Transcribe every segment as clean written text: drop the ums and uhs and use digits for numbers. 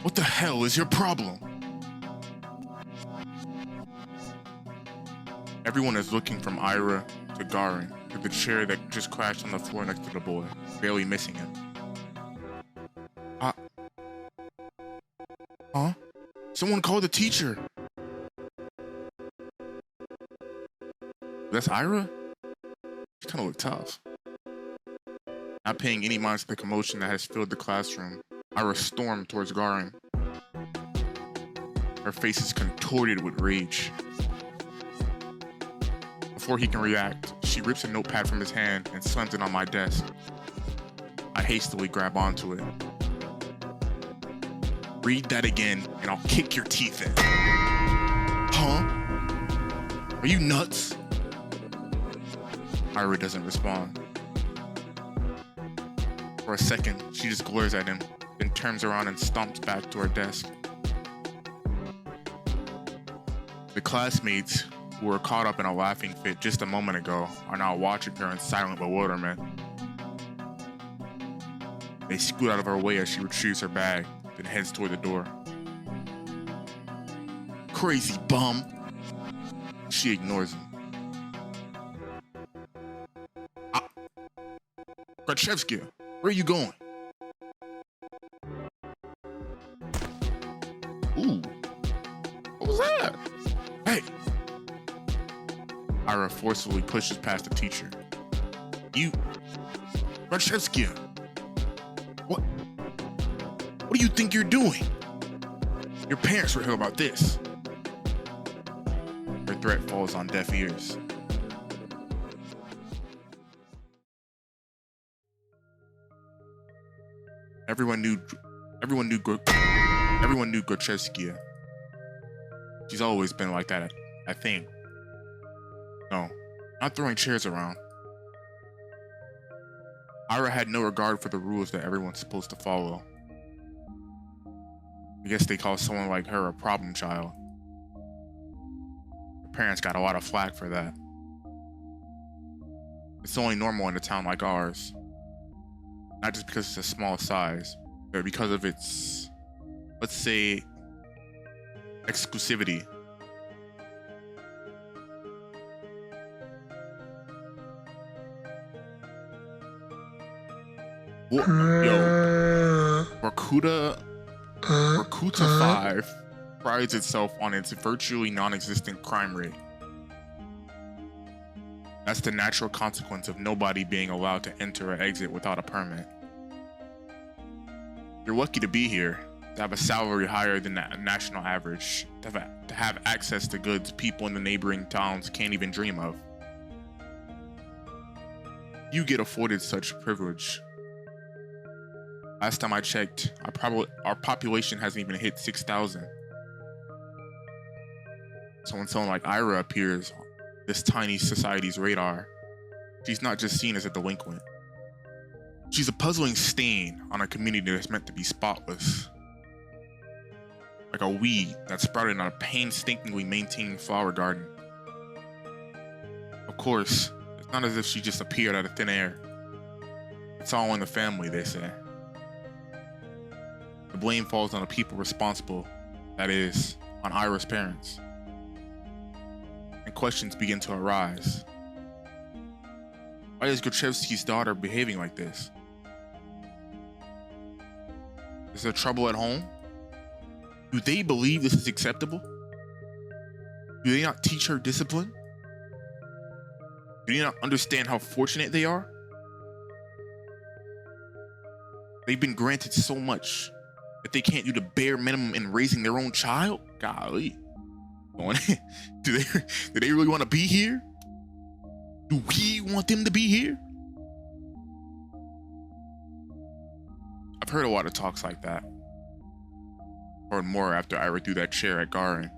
What the hell is your problem? Everyone is looking from Ira to Garin to the chair that just crashed on the floor next to the boy, barely missing him. Huh? Someone called the teacher. That's Ira? She kind of looked tough. Not paying any mind to the commotion that has filled the classroom, Ira stormed towards Garin. Her face is contorted with rage. Before he can react, she rips a notepad from his hand and slams it on my desk. I hastily grab onto it. Read that again, and I'll kick your teeth in. Huh? Are you nuts? Ira doesn't respond. For a second, she just glares at him, then turns around and stomps back to her desk. The classmates, who were caught up in a laughing fit just a moment ago, are now watching her in silent bewilderment. They scoot out of her way as she retrieves her bag, then heads toward the door. Crazy bum! She ignores him. Starchxser, where are you going? Ooh, what was that? Hey! Ira forcefully pushes past the teacher. You... Starchxser! What do you think you're doing? Your parents will hear about this. Her threat falls on deaf ears. Everyone knew Starchxser. She's always been like that, I think. No, not throwing chairs around. Ira had no regard for the rules that everyone's supposed to follow. I guess they call someone like her a problem child. Her parents got a lot of flack for that. It's only normal in a town like ours. Not just because it's a small size, but because of its, let's say, exclusivity. Yo, Rakuta 5 prides itself on its virtually non-existent crime rate. That's the natural consequence of nobody being allowed to enter or exit without a permit. You're lucky to be here, to have a salary higher than the national average, to have access to goods people in the neighboring towns can't even dream of. You get afforded such privilege. Last time I checked, our population hasn't even hit 6,000. So when someone like Ira appears on this tiny society's radar, she's not just seen as a delinquent. She's a puzzling stain on a community that's meant to be spotless. Like a weed that sprouted in a painstakingly maintained flower garden. Of course, it's not as if she just appeared out of thin air. It's all in the family, they say. The blame falls on the people responsible, that is, on Ira's parents. And questions begin to arise. Why is Starchxser's daughter behaving like this? Is there trouble at home? Do they believe this is acceptable? Do they not teach her discipline? Do they not understand how fortunate they are? They've been granted so much that they can't do the bare minimum in raising their own child? Golly. Do they really want to be here? Do we want them to be here? I've heard a lot of talks like that. Heard more after Ira threw that chair at Garin.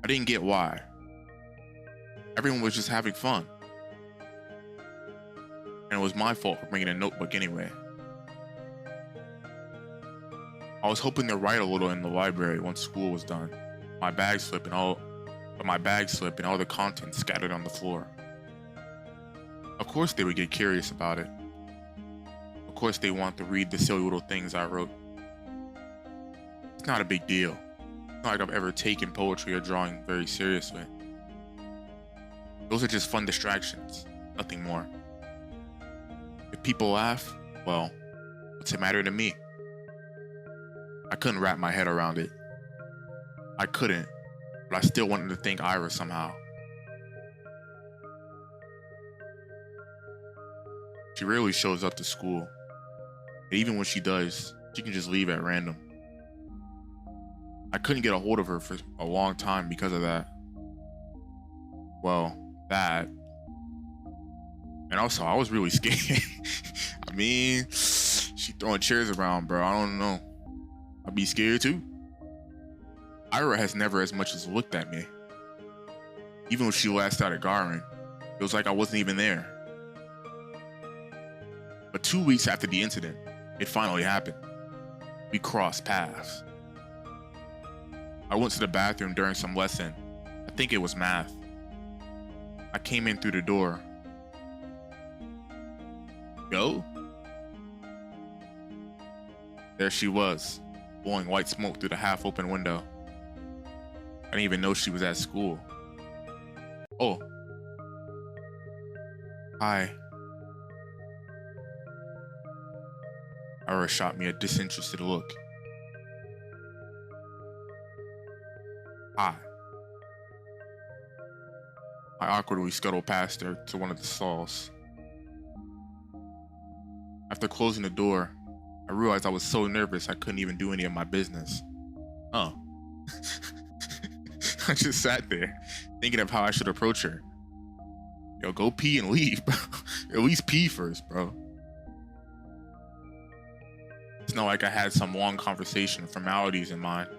I didn't get why. Everyone was just having fun. And it was my fault for bringing a notebook anyway. I was hoping to write a little in the library once school was done. My bag slipped and all the contents scattered on the floor. Of course they would get curious about it. Of course they want to read the silly little things I wrote. It's not a big deal. It's not like I've ever taken poetry or drawing very seriously. Those are just fun distractions, nothing more. If people laugh, well, what's it matter to me? I couldn't wrap my head around it. I couldn't, but I still wanted to thank Ira somehow. She rarely shows up to school. And even when she does, she can just leave at random. I couldn't get a hold of her for a long time because of that. Well, that. And also, I was really scared. I mean, she throwing chairs around, bro. I don't know. I'd be scared too. Ira has never as much as looked at me. Even when she last started Garmin, it was like I wasn't even there. But 2 weeks after the incident, it finally happened. We crossed paths. I went to the bathroom during some lesson. I think it was math. I came in through the door. Yo? There she was, blowing white smoke through the half-open window. I didn't even know she was at school. Oh. Hi. Ira shot me a disinterested look. Hi. I awkwardly scuttled past her to one of the stalls. After closing the door, I realized I was so nervous I couldn't even do any of my business. Oh. I just sat there, thinking of how I should approach her. Yo, go pee and leave, bro. At least pee first, bro. It's not like I had some long conversation or formalities in mind.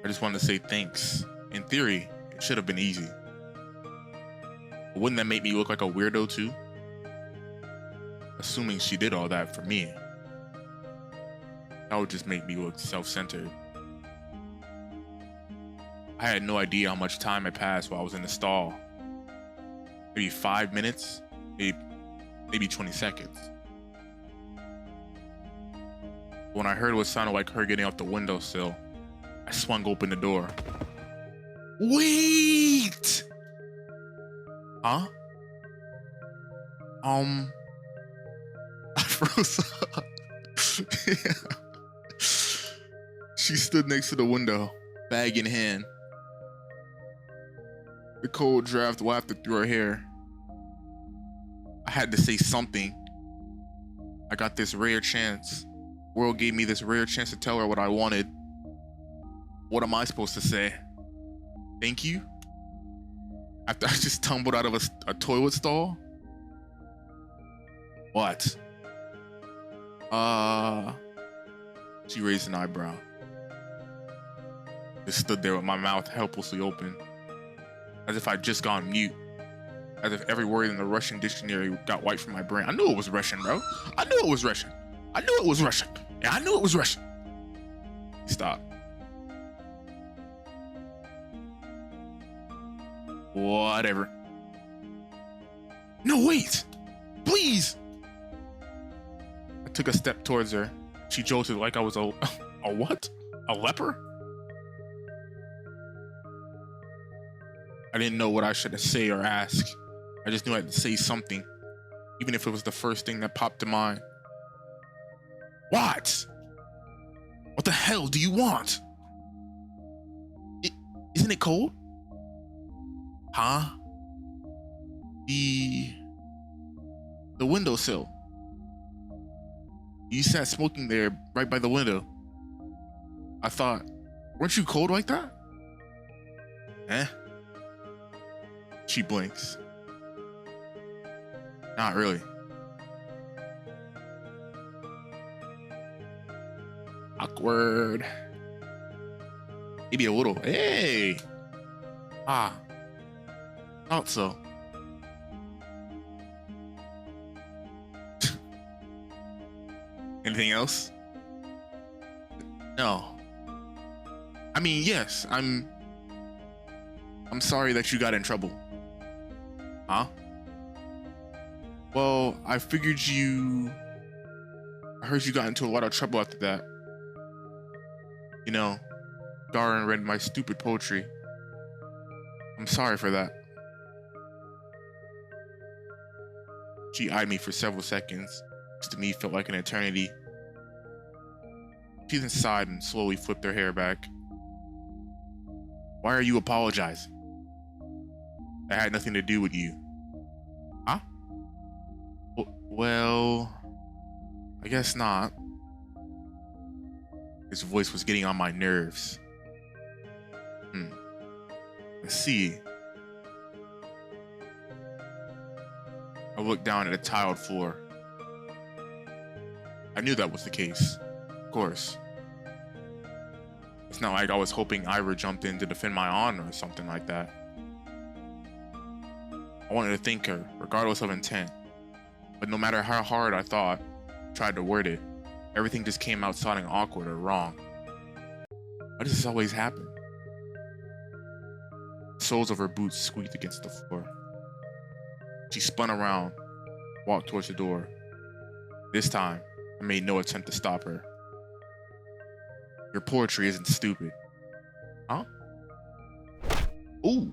I just wanted to say thanks. In theory, it should have been easy. But wouldn't that make me look like a weirdo too? Assuming she did all that for me. That would just make me look self-centered. I had no idea how much time had passed while I was in the stall. Maybe 5 minutes, maybe 20 seconds. When I heard what sounded like her getting off the windowsill, I swung open the door. Wait! Huh? I froze up. She stood next to the window, bag in hand. The cold draft wafted through her hair. I had to say something. I got this rare chance. World gave me this rare chance to tell her what I wanted. What am I supposed to say? Thank you? After I just tumbled out of a toilet stall? What? She raised an eyebrow. Just stood there with my mouth helplessly open, as if I'd just gone mute. As if every word in the Russian dictionary got wiped from my brain. I knew it was Russian, bro. I knew it was Russian. I knew it was Russian. Yeah, I knew it was Russian. Stop. Whatever. No, wait! Please! I took a step towards her. She jolted like I was a what? A leper? I didn't know what I should say or ask. I just knew I had to say something, even if it was the first thing that popped to mind. What? What the hell do you want? Isn't it cold? Huh? The windowsill. You sat smoking there right by the window. I thought, weren't you cold like that? Eh? She blinks. Not really. Awkward. Maybe a little. Hey! Ah. Thought so. Anything else? No. I mean, yes, I'm sorry that you got in trouble. Huh? Well, I heard you got into a lot of trouble after that. You know, Darren read my stupid poetry. I'm sorry for that. She eyed me for several seconds, which to me felt like an eternity. She then sighed and slowly flipped her hair back. Why are you apologizing? That had nothing to do with you. Huh? Well, I guess not. His voice was getting on my nerves. Let's see. I looked down at the tiled floor. I knew that was the case. Of course. It's not like I was hoping Ira jumped in to defend my honor or something like that. I wanted to thank her, regardless of intent. But no matter how hard I tried to word it, everything just came out sounding awkward or wrong. Why does this always happen? The soles of her boots squeaked against the floor. She spun around, walked towards the door. This time, I made no attempt to stop her. Your poetry isn't stupid. Huh? Ooh.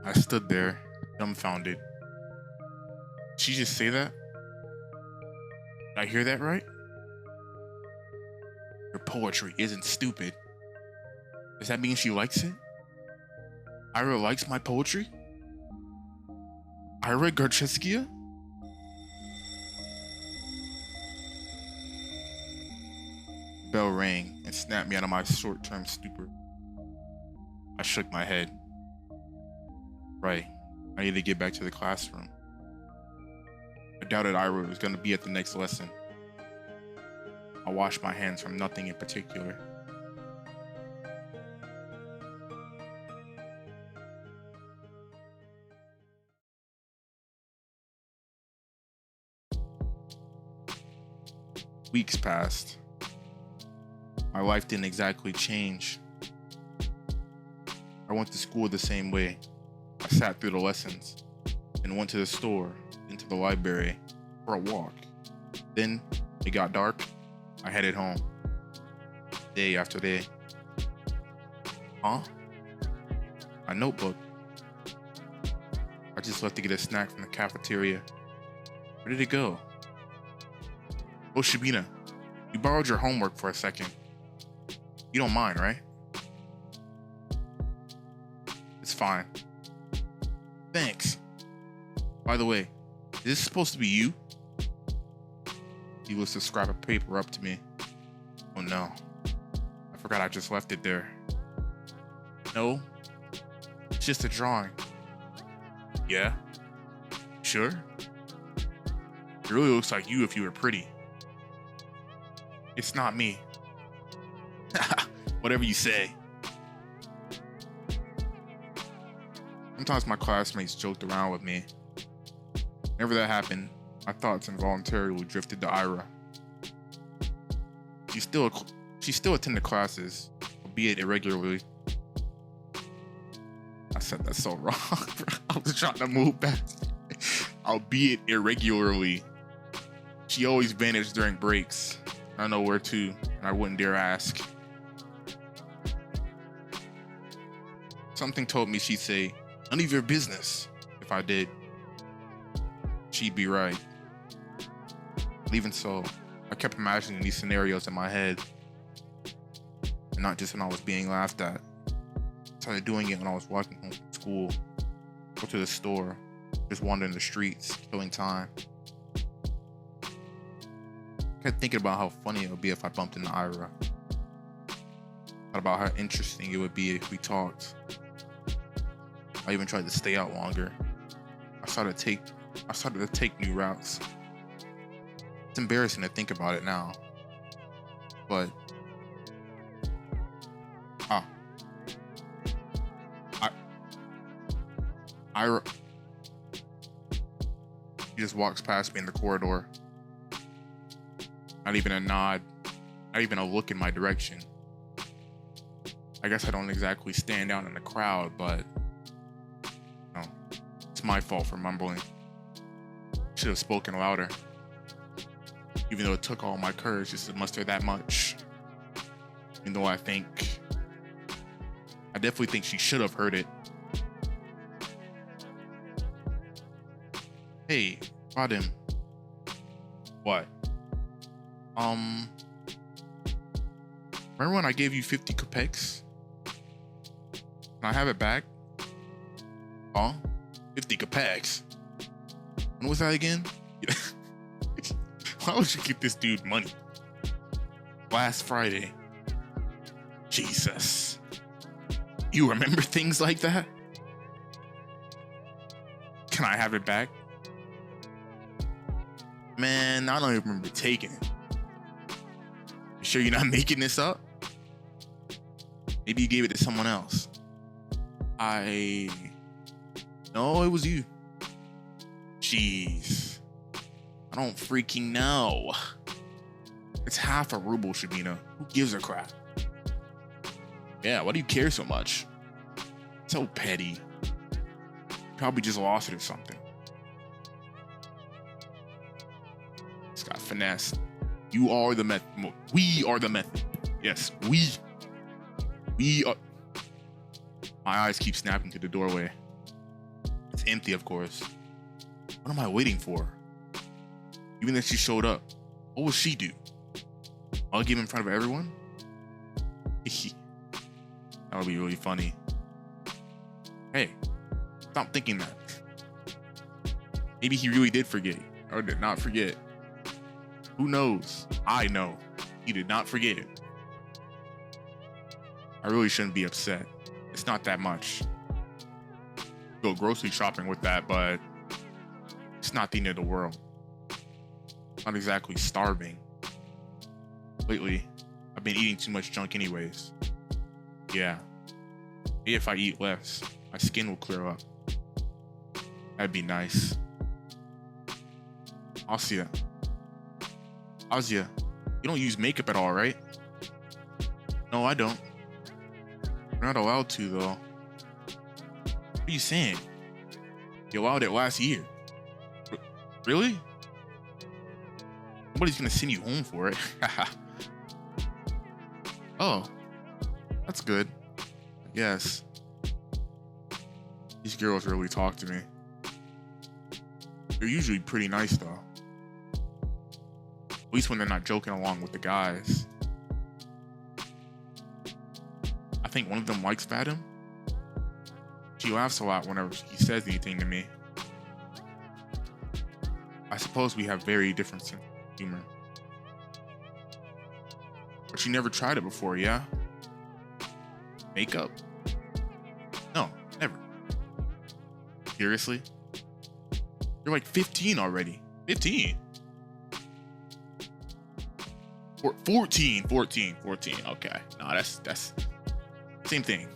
I stood there, dumbfounded. Did she just say that? Did I hear that right? Your poetry isn't stupid. Does that mean she likes it? Ira likes my poetry? Ira Garcheskia? Bell rang and snapped me out of my short-term stupor. I shook my head. Right, I need to get back to the classroom. I doubted Ira was going to be at the next lesson. I washed my hands from nothing in particular. Weeks passed. My life didn't exactly change. I went to school the same way. I sat through the lessons, and went to the store, into the library, for a walk. Then, it got dark, I headed home. Day after day. Huh? My notebook. I just left to get a snack from the cafeteria. Where did it go? Oh, Shabina, you borrowed your homework for a second. You don't mind, right? It's fine. Thanks. By the way, is this supposed to be you? He was to scrap a paper up to me. Oh no. I forgot I just left it there. No. It's just a drawing. Yeah? Sure? It really looks like you if you were pretty. It's not me. Whatever you say. Sometimes my classmates joked around with me. Whenever that happened, my thoughts involuntarily drifted to Ira. She still attended classes, albeit irregularly. I said that so wrong. I was trying to move back. Albeit irregularly. She always vanished during breaks. I know where to, and I wouldn't dare ask. Something told me she'd say, "None of your business," if I did. She'd be right. But even so, I kept imagining these scenarios in my head. And not just when I was being laughed at. I started doing it when I was walking home from school, go to the store, just wandering the streets, killing time. I kept thinking about how funny it would be if I bumped into Ira. Thought about how interesting it would be if we talked. I even tried to stay out longer. I started to take new routes. It's embarrassing to think about it now. But Ira, he just walks past me in the corridor. Not even a nod, not even a look in my direction. I guess I don't exactly stand out in the crowd, but no, it's my fault for mumbling. Should have spoken louder, even though it took all my courage just to muster that much. Even though I definitely think she should have heard it. Hey, Vadim. What? Remember when I gave you 50 kopecks? Can I have it back? Huh? 50 kopecks? When was that again? Why would you give this dude money? Last Friday. Jesus. You remember things like that? Can I have it back? Man, I don't even remember taking it. You sure you're not making this up? Maybe you gave it to someone else. No, it was you. Jeez. I don't freaking know. It's half a ruble, Shabina. Who gives a crap? Yeah, why do you care so much? So petty. Probably just lost it or something. It's got finesse. You are the method. We are the method. Yes, we are. My eyes keep snapping to the doorway. It's empty, of course. What am I waiting for? Even if she showed up, what will she do? I'll give in front of everyone? That would be really funny. Hey, stop thinking that. Maybe he really did forget or did not forget. Who knows? I know. He did not forget it. I really shouldn't be upset. It's not that much. Go grocery shopping with that, but it's not the end of the world. Not exactly starving. Lately, I've been eating too much junk anyways. Yeah. Maybe if I eat less, my skin will clear up. That'd be nice. Asya, you don't use makeup at all, right? No, I don't. You're not allowed to, though. What are you saying? You allowed it last year. Really? Nobody's gonna send you home for it. Oh, that's good. I guess. These girls really talk to me. They're usually pretty nice, though. At least when they're not joking along with the guys. I think one of them likes Vadim. She laughs a lot whenever he says anything to me. I suppose we have very different sense of humor. But you never tried it before, yeah? Makeup? No, never. Seriously? You're like 15 already. 15? 14. Okay. No, that's same thing.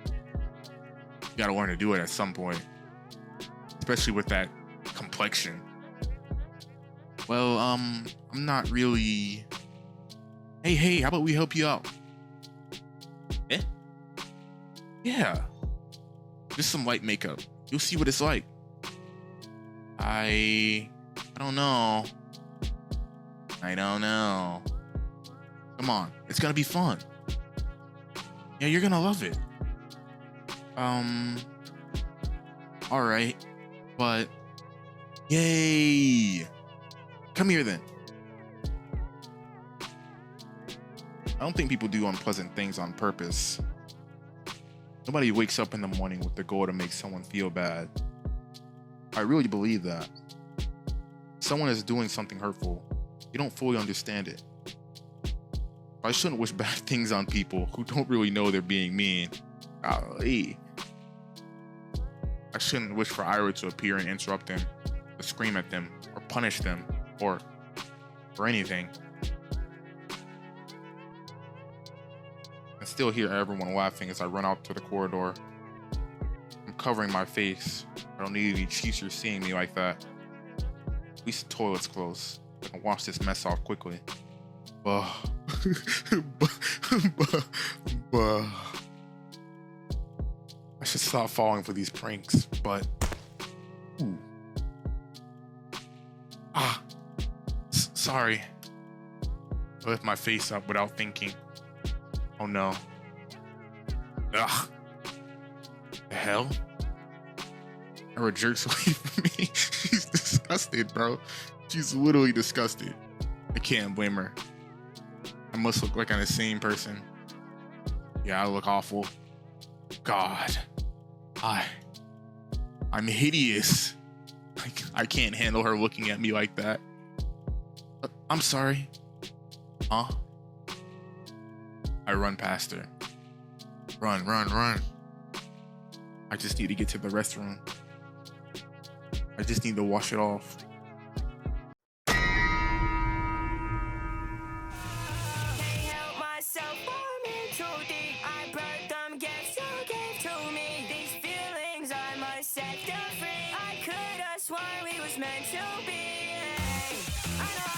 You gotta learn to do it at some point. Especially with that complexion. Well, I'm not really... Hey, how about we help you out? Eh? Yeah. Just some light makeup. You'll see what it's like. I don't know. Come on, it's gonna be fun. Yeah, you're gonna love it. Alright. But yay! Come here then. I don't think people do unpleasant things on purpose. Nobody wakes up in the morning with the goal to make someone feel bad. I really believe that. Someone is doing something hurtful. You don't fully understand it. I shouldn't wish bad things on people who don't really know they're being mean. Golly. I shouldn't wish for IRA to appear and interrupt them, or scream at them, or punish them, or anything. I still hear everyone laughing as I run out to the corridor. I'm covering my face. I don't need any cheaters seeing me like that. At least the toilet's close. I can wash this mess off quickly. Ugh. but I should stop falling for these pranks, but ooh. Sorry. I lift my face up without thinking. Oh no. Ugh. The hell? Her jerks away from me. She's disgusted, bro. She's literally disgusted. I can't blame her. I must look like an insane person. Yeah, I look awful. God. I'm hideous. I can't handle her looking at me like that. I'm sorry. Huh? I run past her. Run. I just need to get to the restroom. I just need to wash it off. Set them free. I could have sworn we was meant to be. I know